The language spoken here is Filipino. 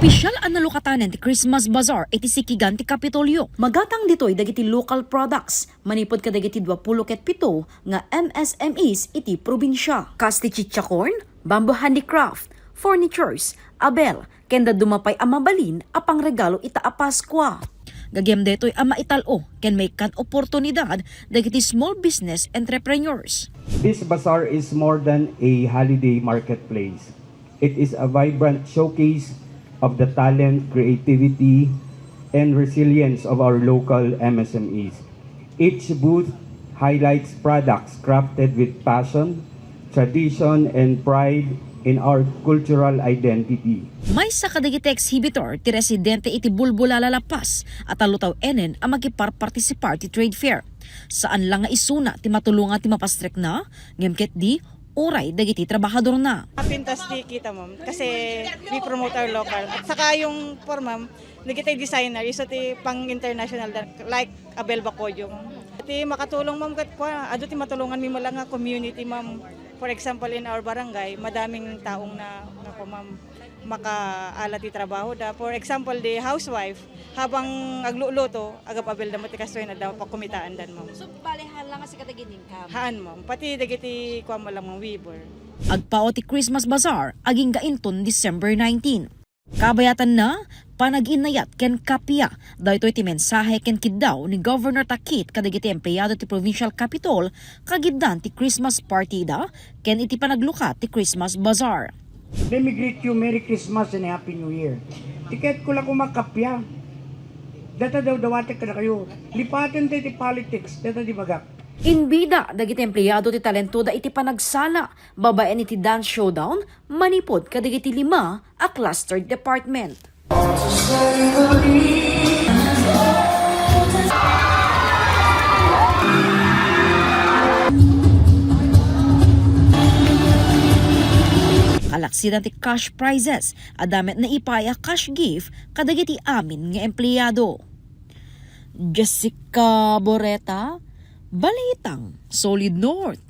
Opisyal ang nalukatanan ti Christmas Bazaar iti sikigan ti Kapitolyo. Magatang ditoy dagiti local products. Manipod ka dagiti 27 nga MSMEs iti probinsya. Kasti chichakorn, bamboo handicraft, furnitures, abel, kenda dumapay amabalin apang regalo ita a Paskwa. Gagem detoy ama italo ken may kan oportunidad dagiti small business entrepreneurs. This bazaar is more than a holiday marketplace. It is a vibrant showcase of the talent, creativity, and resilience of our local MSMEs. Each booth highlights products crafted with passion, tradition, and pride in our cultural identity. May sa kadagiti exhibitor ti residente iti Bulbula Lalapas at alutaw enen ang magiparpartisipar ti trade fair. Saan lang nga isuna ti matulungan ti mapastrek na, ngemket di, uray dagiti trabahador na. Pintas di kita ma'am kasi we promote our local. At saka yung for ma'am, nagitay designer, isa ti pang international like Abel Bacodio. Ti makatulong ma'am kat kwa, ado ti matulungan mi lang nga community ma'am. For example in our barangay, madaming taong na ma'am makaala ti trabaho da. For example, the housewife habang agluluto, agap abel da mo ti kastoy na daw pakumitaan dan ma'am. So balihan lang kasi katagin income. Haan ma'am, pati dagiti kwa mo lang ma'am weaver. Agpao ti Christmas Bazaar aging gainton December 19. Kabayatan na panag-inayat ken kapya daytoy ti mensahe ken kiddaw ni Governor Takit kadagiti empleyado ti Provincial Capitol kagiddan ti Christmas party da ken iti panaglukat ti Christmas Bazaar. Let me greet you Merry Christmas and Happy New Year. Tiket ko lang kumakapya. Data daw dawate ka na kayo. Lipatin tayo ti politics. Data di bagak. Inbida dagiti empleyado ti talento da iti panagsala babaen iti dance showdown manipod kadagiti 5 a clustered department. Kalaksidan ti cash prizes, adamet na ipaya cash gift kadagiti amin nga empleyado. Jessica Boreta, Balitang Solid North.